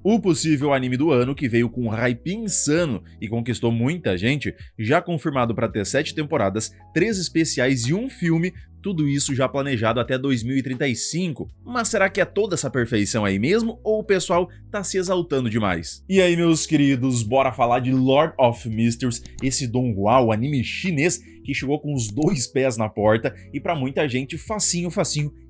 O possível anime do ano, que veio com um hype insano e conquistou muita gente, já confirmado para ter 7 temporadas, 3 especiais e um filme, tudo isso já planejado até 2035. Mas será que é toda essa perfeição aí mesmo, ou o pessoal tá se exaltando demais? E aí, meus queridos, bora falar de Lord of Mysteries, esse Donghua, o anime chinês que chegou com os 2 pés na porta e pra muita gente, facinho,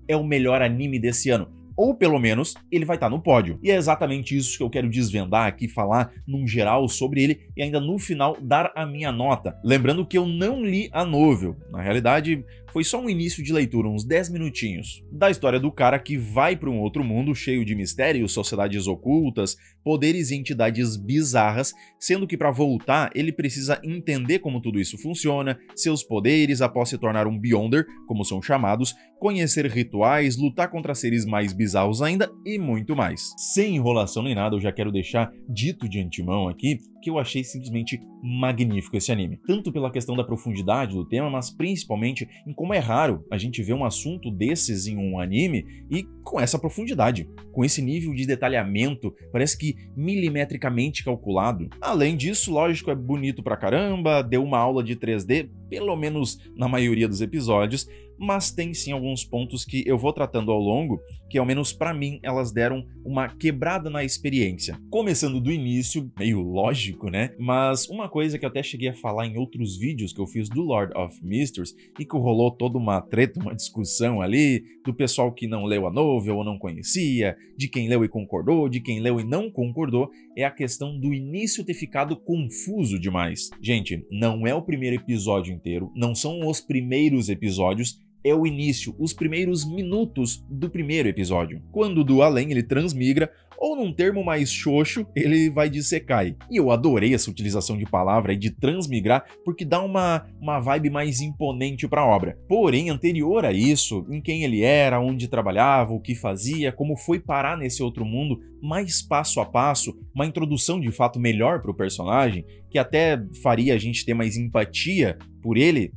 é o melhor anime desse ano. Ou pelo menos ele vai estar no pódio. E é exatamente isso que eu quero desvendar aqui, falar num geral sobre ele e ainda no final dar a minha nota. Lembrando que eu não li a novel, na realidade foi só um início de leitura, uns 10 minutinhos, da história do cara que vai para um outro mundo cheio de mistérios, sociedades ocultas, poderes e entidades bizarras, sendo que para voltar ele precisa entender como tudo isso funciona, seus poderes após se tornar um Beyonder, como são chamados, conhecer rituais, lutar contra seres mais bizarros ainda e muito mais. Sem enrolação nem nada, eu já quero deixar dito de antemão aqui que eu achei simplesmente magnífico esse anime. Tanto pela questão da profundidade do tema, mas principalmente em como é raro a gente ver um assunto desses em um anime e com essa profundidade, com esse nível de detalhamento, parece que milimetricamente calculado. Além disso, lógico, é bonito pra caramba, deu uma aula de 3D, pelo menos na maioria dos episódios, mas tem sim alguns pontos que eu vou tratando ao longo, que ao menos pra mim elas deram uma quebrada na experiência. Começando do início, meio lógico, né? Mas uma coisa que eu até cheguei a falar em outros vídeos que eu fiz do Lord of Mysteries e que rolou toda uma treta, uma discussão ali, do pessoal que não leu a novel ou não conhecia, de quem leu e concordou, de quem leu e não concordou, é a questão do início ter ficado confuso demais. Gente, não é o primeiro episódio inteiro, não são os primeiros episódios, é o início, os primeiros minutos do primeiro episódio. Quando do além ele transmigra, ou num termo mais xoxo, ele vai de Sekai. E eu adorei essa utilização de palavra aí de transmigrar, porque dá uma vibe mais imponente para a obra. Porém, anterior a isso, em quem ele era, onde trabalhava, o que fazia, como foi parar nesse outro mundo, mais passo a passo, uma introdução de fato melhor para o personagem, que até faria a gente ter mais empatia por ele,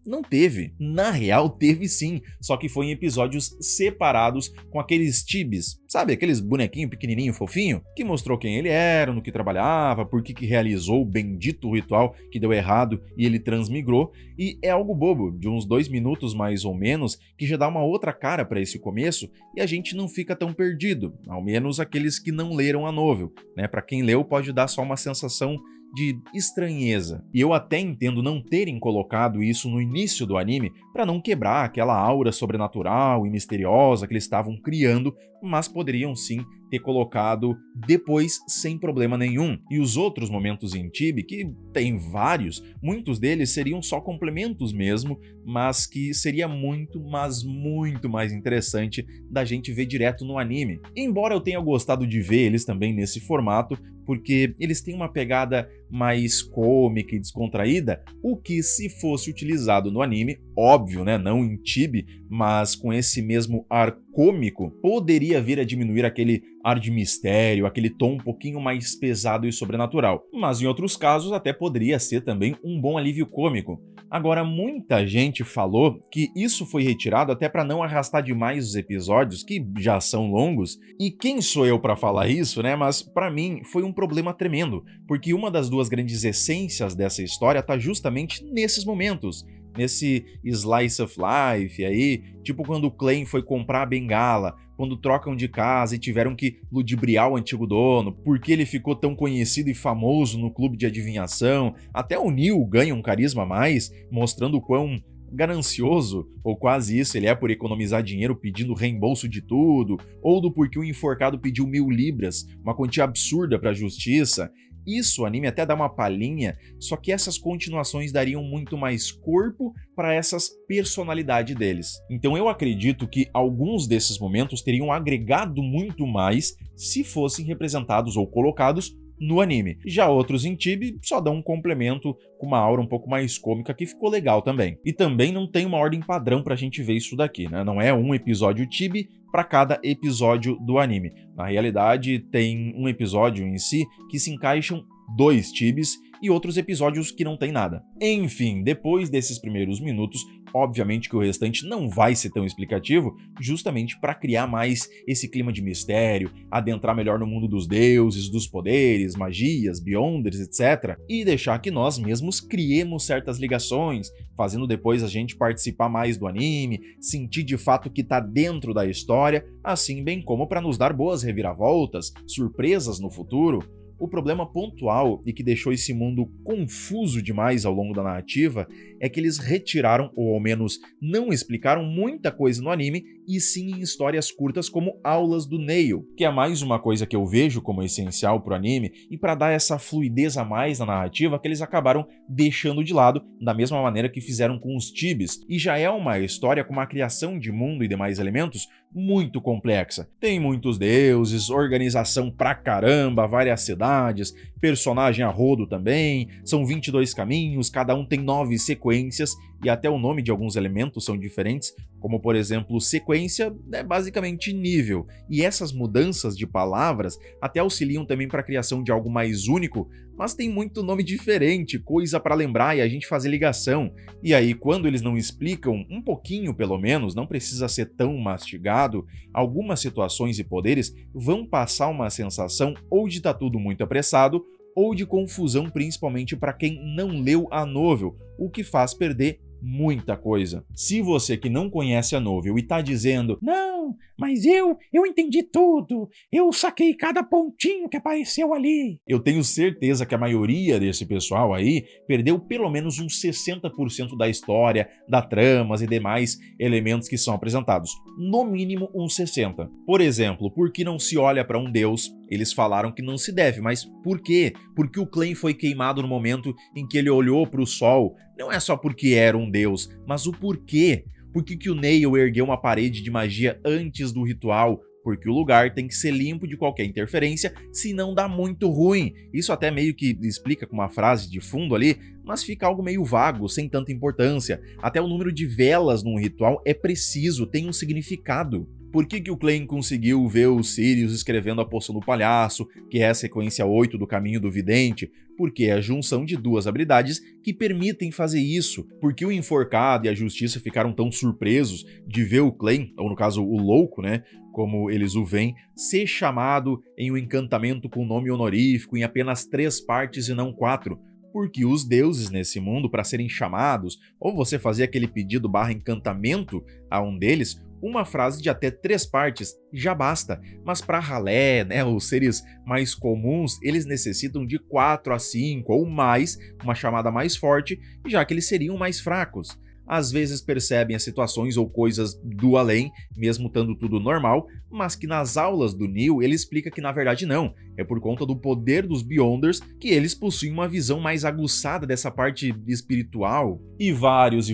não teve. Na real, teve sim, só que foi em episódios separados com aqueles tibis, sabe, aqueles bonequinho pequenininho fofinho, que mostrou quem ele era, no que trabalhava, por que realizou o bendito ritual que deu errado e ele transmigrou, e é algo bobo, de uns 2 minutos mais ou menos, que já dá uma outra cara para esse começo e a gente não fica tão perdido, ao menos aqueles que não leram a novel, né? Para quem leu pode dar só uma sensação de estranheza. E eu até entendo não terem colocado isso no início do anime para não quebrar aquela aura sobrenatural e misteriosa que eles estavam criando, mas poderiam sim ter colocado depois sem problema nenhum. E os outros momentos em Chibi, que tem vários, muitos deles seriam só complementos mesmo, mas que seria muito, mas muito mais interessante da gente ver direto no anime. Embora eu tenha gostado de ver eles também nesse formato, porque eles têm uma pegada mais cômica e descontraída, o que se fosse utilizado no anime, óbvio, né, não em Chibi, mas com esse mesmo ar cômico, poderia vir a diminuir aquele ar de mistério, aquele tom um pouquinho mais pesado e sobrenatural. Mas em outros casos até poderia ser também um bom alívio cômico. Agora, muita gente falou que isso foi retirado até para não arrastar demais os episódios, que já são longos, e quem sou eu para falar isso, né? Mas para mim foi um problema tremendo, porque uma das duas grandes essências dessa história tá justamente nesses momentos, nesse slice of life aí, tipo quando o Clay foi comprar a bengala, quando trocam de casa e tiveram que ludibriar o antigo dono, porque ele ficou tão conhecido e famoso no clube de adivinhação, até o Neil ganha um carisma a mais, mostrando o quão ganancioso, ou quase isso, ele é por economizar dinheiro pedindo reembolso de tudo, ou do porquê o enforcado pediu 1000 libras, uma quantia absurda para a justiça. Isso o anime até dá uma palhinha, só que essas continuações dariam muito mais corpo para essas personalidades deles. Então eu acredito que alguns desses momentos teriam agregado muito mais se fossem representados ou colocados no anime. Já outros em Chibi só dão um complemento com uma aura um pouco mais cômica que ficou legal também. E também não tem uma ordem padrão pra gente ver isso daqui, né? Não é um episódio Chibi para cada episódio do anime. Na realidade, tem um episódio em si que se encaixam 2 Chibis e outros episódios que não tem nada. Enfim, depois desses primeiros minutos, obviamente que o restante não vai ser tão explicativo, justamente para criar mais esse clima de mistério, adentrar melhor no mundo dos deuses, dos poderes, magias, Beyonders, etc. E deixar que nós mesmos criemos certas ligações, fazendo depois a gente participar mais do anime, sentir de fato que tá dentro da história, assim bem como para nos dar boas reviravoltas, surpresas no futuro. O problema pontual e que deixou esse mundo confuso demais ao longo da narrativa é que eles retiraram, ou ao menos não explicaram muita coisa no anime, e sim em histórias curtas como Aulas do Neil, que é mais uma coisa que eu vejo como essencial pro anime e para dar essa fluidez a mais na narrativa que eles acabaram deixando de lado, da mesma maneira que fizeram com os Chibis, e já é uma história com uma criação de mundo e demais elementos muito complexa. Tem muitos deuses, organização pra caramba, várias cidades, personagem a rodo também, são 22 caminhos, cada um tem 9 sequências, e até o nome de alguns elementos são diferentes, como por exemplo, sequência é basicamente nível, e essas mudanças de palavras até auxiliam também para a criação de algo mais único, mas tem muito nome diferente, coisa para lembrar e a gente fazer ligação. E aí, quando eles não explicam, um pouquinho pelo menos, não precisa ser tão mastigado, algumas situações e poderes vão passar uma sensação ou de estar tudo muito apressado, ou de confusão principalmente para quem não leu a novel, o que faz perder muita coisa. Se você que não conhece a novel e tá dizendo "Não, mas eu entendi tudo, eu saquei cada pontinho que apareceu ali", eu tenho certeza que a maioria desse pessoal aí perdeu pelo menos uns 60% da história, da tramas e demais elementos que são apresentados. No mínimo uns 60%. Por exemplo, por que não se olha para um deus? Eles falaram que não se deve, mas por quê? Porque o Clan foi queimado no momento em que ele olhou para o sol. Não é só porque era um deus, mas o porquê. Por que o Neil ergueu uma parede de magia antes do ritual? Porque o lugar tem que ser limpo de qualquer interferência, senão dá muito ruim. Isso até meio que explica com uma frase de fundo ali, mas fica algo meio vago, sem tanta importância. Até o número de velas num ritual é preciso, tem um significado. Por que o Clan conseguiu ver o Sirius escrevendo a Poção do Palhaço, que é a sequência 8 do Caminho do Vidente? Porque é a junção de duas habilidades que permitem fazer isso. Porque o Enforcado e a Justiça ficaram tão surpresos de ver o Clan, ou no caso o Louco, né, como eles o veem, ser chamado em um encantamento com nome honorífico em apenas 3 partes e não 4. Porque os deuses nesse mundo, para serem chamados, ou você fazer aquele pedido / encantamento a um deles, uma frase de até 3 partes já basta, mas para ralé, né, os seres mais comuns, eles necessitam de 4 a 5 ou mais, uma chamada mais forte, já que eles seriam mais fracos. Às vezes percebem as situações ou coisas do além, mesmo estando tudo normal, mas que nas aulas do Neil ele explica que na verdade não, é por conta do poder dos Beyonders que eles possuem uma visão mais aguçada dessa parte espiritual, e vários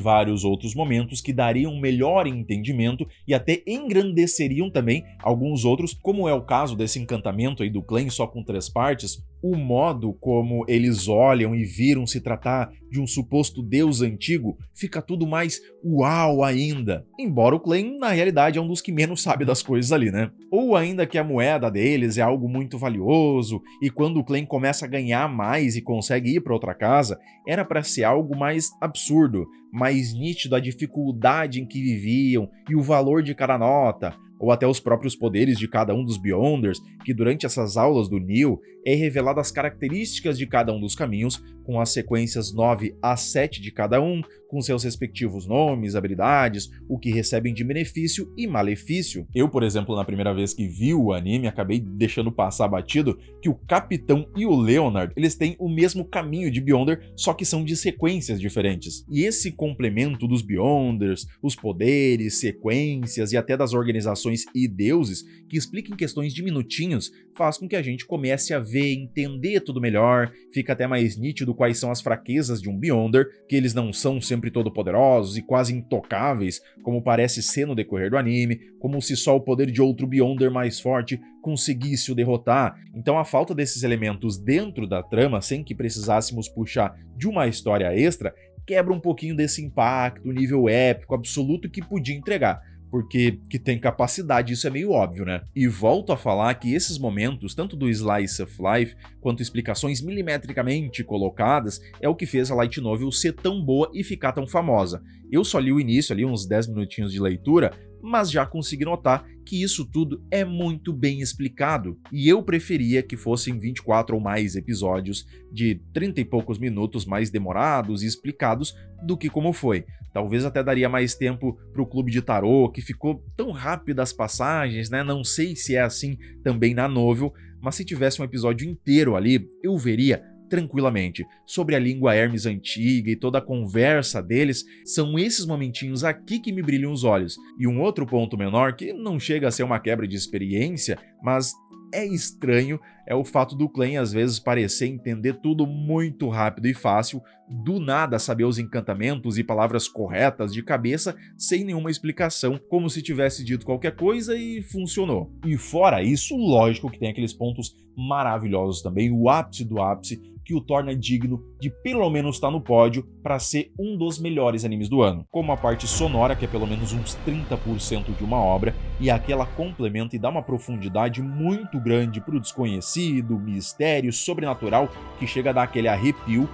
outros momentos que dariam um melhor entendimento e até engrandeceriam também alguns outros, como é o caso desse encantamento aí do Clan só com 3 partes, o modo como eles olham e viram se tratar de um suposto deus antigo, fica tudo mais uau ainda. Embora o Clan, na realidade, é um dos que menos sabe das coisas ali, né? Ou ainda que a moeda deles é algo muito valioso, e quando o Clan começa a ganhar mais e consegue ir para outra casa, era para ser algo mais absurdo, mais nítido a dificuldade em que viviam e o valor de cada nota, ou até os próprios poderes de cada um dos Beyonders, que durante essas aulas do Neil é revelado as características de cada um dos caminhos, com as sequências 9 a 7 de cada um, com seus respectivos nomes, habilidades, o que recebem de benefício e malefício. Eu, por exemplo, na primeira vez que vi o anime, acabei deixando passar batido que o Capitão e o Leonard, eles têm o mesmo caminho de Beyonder, só que são de sequências diferentes. E esse complemento dos Beyonders, os poderes, sequências e até das organizações e deuses, que explicam questões de minutinhos, faz com que a gente comece a ver, entender tudo melhor, fica até mais nítido quais são as fraquezas de um Beyonder, que eles não são sempre todo-poderosos e quase intocáveis, como parece ser no decorrer do anime, como se só o poder de outro Beyonder mais forte conseguisse o derrotar. Então a falta desses elementos dentro da trama, sem que precisássemos puxar de uma história extra, quebra um pouquinho desse impacto, nível épico, absoluto que podia entregar. porque que tem capacidade, isso é meio óbvio, né? E volto a falar que esses momentos, tanto do Slice of Life, quanto explicações milimetricamente colocadas, é o que fez a Light Novel ser tão boa e ficar tão famosa. Eu só li o início ali, uns 10 minutinhos de leitura, mas já consegui notar que isso tudo é muito bem explicado, e eu preferia que fossem 24 ou mais episódios de 30 e poucos minutos mais demorados e explicados do que como foi. Talvez até daria mais tempo pro Clube de Tarô, que ficou tão rápido as passagens, né? Não sei se é assim também na novel, mas se tivesse um episódio inteiro ali, eu veria tranquilamente. Sobre a língua Hermes antiga e toda a conversa deles, são esses momentinhos aqui que me brilham os olhos. E um outro ponto menor, que não chega a ser uma quebra de experiência, mas é estranho, é o fato do Clem às vezes parecer entender tudo muito rápido e fácil, do nada saber os encantamentos e palavras corretas de cabeça sem nenhuma explicação, como se tivesse dito qualquer coisa e funcionou. E fora isso, lógico que tem aqueles pontos maravilhosos também, o ápice do ápice, que o torna digno de pelo menos estar no pódio para ser um dos melhores animes do ano. Como a parte sonora, que é pelo menos uns 30% de uma obra, e aquela complementa e dá uma profundidade muito grande para o desconhecido, mistério, sobrenatural, que chega a dar aquele arrepio.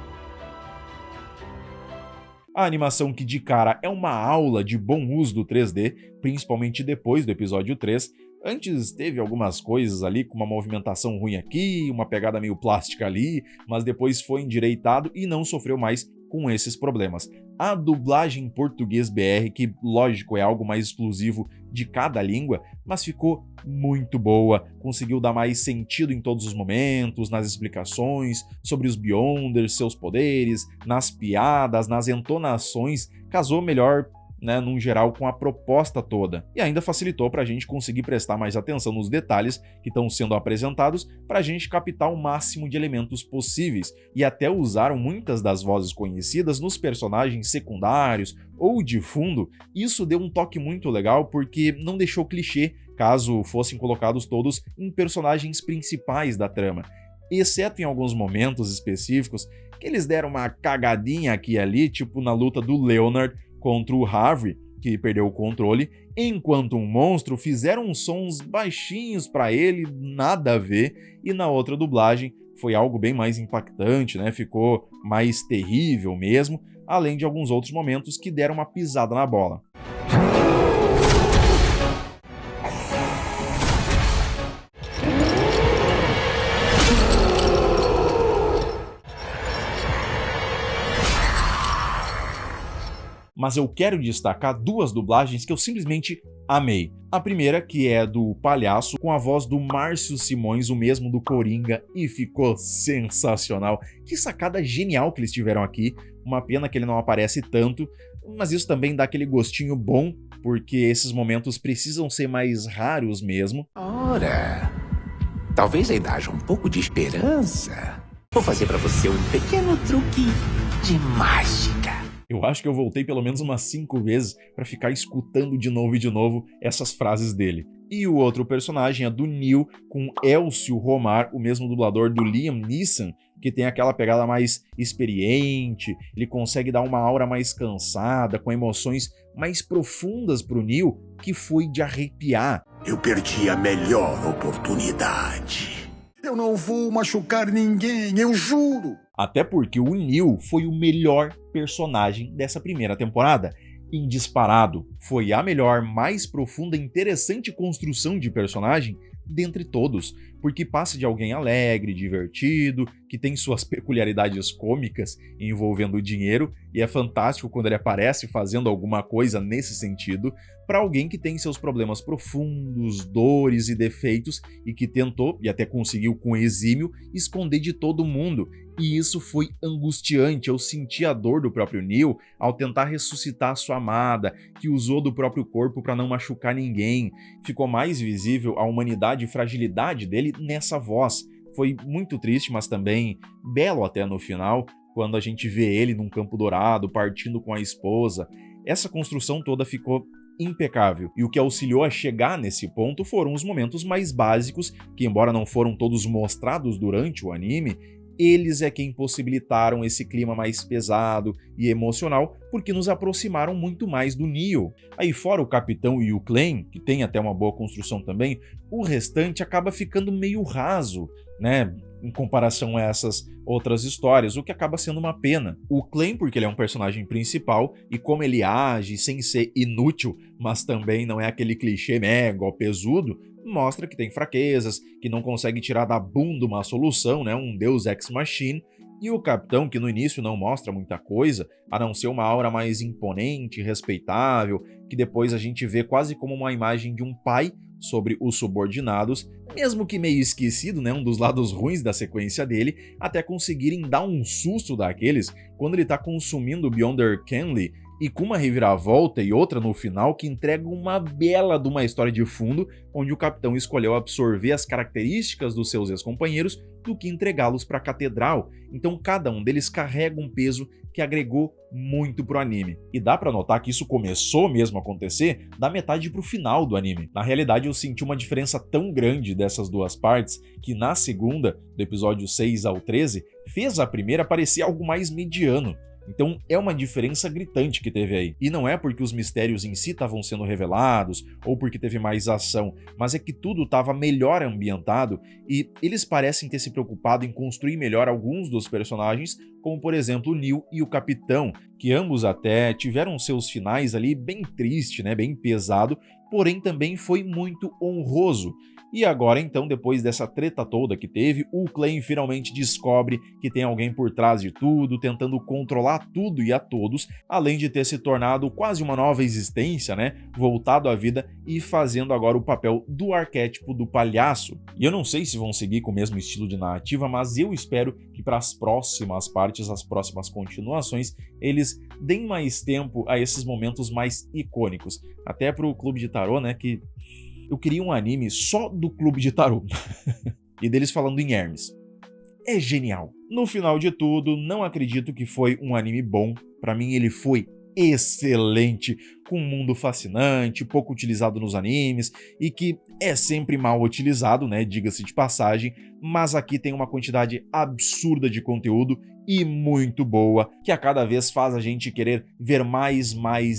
A animação que de cara é uma aula de bom uso do 3D, principalmente depois do episódio 3, antes teve algumas coisas ali, com uma movimentação ruim aqui, uma pegada meio plástica ali, mas depois foi endireitado e não sofreu mais com esses problemas. A dublagem em português BR, que lógico é algo mais exclusivo de cada língua, mas ficou muito boa, conseguiu dar mais sentido em todos os momentos, nas explicações sobre os Beyonders, seus poderes, nas piadas, nas entonações, casou melhor, né, num geral, com a proposta toda. E ainda facilitou para a gente conseguir prestar mais atenção nos detalhes que estão sendo apresentados para a gente captar o máximo de elementos possíveis. E até usaram muitas das vozes conhecidas nos personagens secundários ou de fundo. Isso deu um toque muito legal porque não deixou clichê caso fossem colocados todos em personagens principais da trama. Exceto em alguns momentos específicos que eles deram uma cagadinha aqui e ali, tipo na luta do Leonard contra o Harvey, que perdeu o controle, enquanto um monstro fizeram uns sons baixinhos pra ele, nada a ver, e na outra dublagem foi algo bem mais impactante, né? Ficou mais terrível mesmo, além de alguns outros momentos que deram uma pisada na bola. Mas eu quero destacar duas dublagens que eu simplesmente amei. A primeira, que é do Palhaço, com a voz do Márcio Simões, o mesmo do Coringa, e ficou sensacional. Que sacada genial que eles tiveram aqui. Uma pena que ele não aparece tanto, mas isso também dá aquele gostinho bom, porque esses momentos precisam ser mais raros mesmo. Ora, talvez ainda haja um pouco de esperança. Vou fazer pra você um pequeno truque de mágica. Eu acho que eu voltei pelo menos umas 5 vezes para ficar escutando de novo essas frases dele. E o outro personagem é do Neil, com Elcio Romar, o mesmo dublador do Liam Neeson, que tem aquela pegada mais experiente, ele consegue dar uma aura mais cansada, com emoções mais profundas pro Neil, que foi de arrepiar. Eu perdi a melhor oportunidade. Eu não vou machucar ninguém, eu juro! Até porque o Neil foi o melhor personagem dessa primeira temporada. Em disparado, foi a melhor, mais profunda e interessante construção de personagem dentre todos, porque passa de alguém alegre, divertido, que tem suas peculiaridades cômicas envolvendo o dinheiro, e é fantástico quando ele aparece fazendo alguma coisa nesse sentido, para alguém que tem seus problemas profundos, dores e defeitos, e que tentou, e até conseguiu com exímio, esconder de todo mundo. E isso foi angustiante, eu senti a dor do próprio Neil ao tentar ressuscitar sua amada, que usou do próprio corpo para não machucar ninguém. Ficou mais visível a humanidade e fragilidade dele nessa voz. Foi muito triste, mas também belo até no final, quando a gente vê ele num campo dourado, partindo com a esposa. Essa construção toda ficou impecável, e o que auxiliou a chegar nesse ponto foram os momentos mais básicos, que embora não foram todos mostrados durante o anime, eles é quem possibilitaram esse clima mais pesado e emocional, porque nos aproximaram muito mais do Neo. Aí fora o Capitão e o Clan, que tem até uma boa construção também, o restante acaba ficando meio raso, né, em comparação a essas outras histórias, o que acaba sendo uma pena. O Clan, porque ele é um personagem principal, e como ele age sem ser inútil, mas também não é aquele clichê mega pesudo, mostra que tem fraquezas, que não consegue tirar da bunda uma solução, né, um deus ex machina. E o Capitão, que no início não mostra muita coisa, a não ser uma aura mais imponente, respeitável, que depois a gente vê quase como uma imagem de um pai sobre os subordinados, mesmo que meio esquecido, né, um dos lados ruins da sequência dele, até conseguirem dar um susto daqueles quando ele tá consumindo o Beyonder Canley, e com uma reviravolta e outra no final que entrega uma bela de uma história de fundo, onde o Capitão escolheu absorver as características dos seus ex-companheiros do que entregá-los para a Catedral. Então cada um deles carrega um peso que agregou muito pro anime. E dá pra notar que isso começou mesmo a acontecer da metade pro final do anime. Na realidade eu senti uma diferença tão grande dessas duas partes que na segunda, do episódio 6 ao 13, fez a primeira parecer algo mais mediano. Então é uma diferença gritante que teve aí. E não é porque os mistérios em si estavam sendo revelados, ou porque teve mais ação, mas é que tudo estava melhor ambientado e eles parecem ter se preocupado em construir melhor alguns dos personagens, como por exemplo o Neo e o Capitão, que ambos até tiveram seus finais ali bem triste, né, bem pesado, porém também foi muito honroso. E agora então, depois dessa treta toda que teve, o Clan finalmente descobre que tem alguém por trás de tudo, tentando controlar tudo e a todos, além de ter se tornado quase uma nova existência, né, voltado à vida e fazendo agora o papel do arquétipo do palhaço. E eu não sei se vão seguir com o mesmo estilo de narrativa, mas eu espero que para as próximas partes, as próximas continuações, eles deem mais tempo a esses momentos mais icônicos. Até pro Clube de Tarô, né, que eu queria um anime só do Clube de Tarô e deles falando em Hermes. É genial. No final de tudo, não acredito que foi um anime bom. Pra mim ele foi excelente, com um mundo fascinante, pouco utilizado nos animes e que é sempre mal utilizado, né, diga-se de passagem, mas aqui tem uma quantidade absurda de conteúdo e muito boa, que a cada vez faz a gente querer ver mais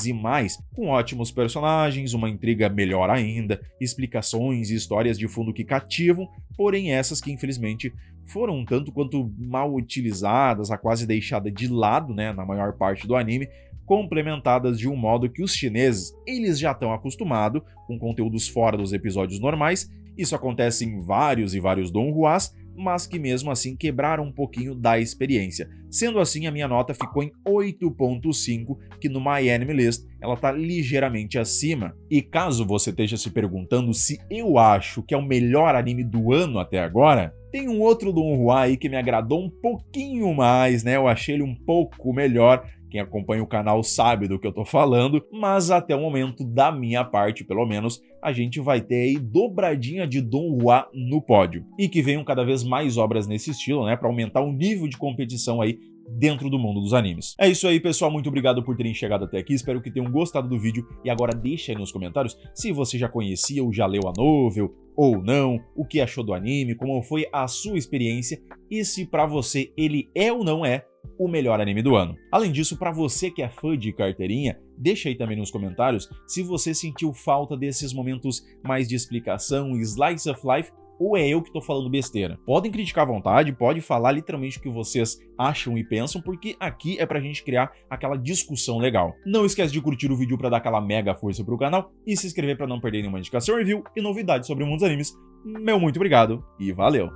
e mais, com ótimos personagens, uma intriga melhor ainda, explicações e histórias de fundo que cativam, porém essas que infelizmente foram um tanto quanto mal utilizadas, a quase deixada de lado, né, na maior parte do anime, complementadas de um modo que os chineses eles já estão acostumados com conteúdos fora dos episódios normais. Isso acontece em vários e vários donhuas, mas que mesmo assim quebraram um pouquinho da experiência. Sendo assim, a minha nota ficou em 8.5, que no My Anime List ela tá ligeiramente acima. E caso você esteja se perguntando se eu acho que é o melhor anime do ano até agora, tem um outro donhua aí que me agradou um pouquinho mais, né? Eu achei ele um pouco melhor. Quem acompanha o canal sabe do que eu tô falando, mas até o momento, da minha parte, pelo menos, a gente vai ter aí dobradinha de donhua no pódio. E que venham cada vez mais obras nesse estilo, né, para aumentar o nível de competição aí dentro do mundo dos animes. É isso aí, pessoal, muito obrigado por terem chegado até aqui, espero que tenham gostado do vídeo e agora deixa aí nos comentários se você já conhecia ou já leu a novel ou não, o que achou do anime, como foi a sua experiência e se pra você ele é ou não é o melhor anime do ano. Além disso, para você que é fã de carteirinha, deixa aí também nos comentários se você sentiu falta desses momentos mais de explicação e slice of life, ou é eu que tô falando besteira. Podem criticar à vontade, pode falar literalmente o que vocês acham e pensam, porque aqui é pra gente criar aquela discussão legal. Não esquece de curtir o vídeo pra dar aquela mega força pro canal e se inscrever pra não perder nenhuma indicação, review e novidades sobre o mundo dos animes. Meu muito obrigado e valeu!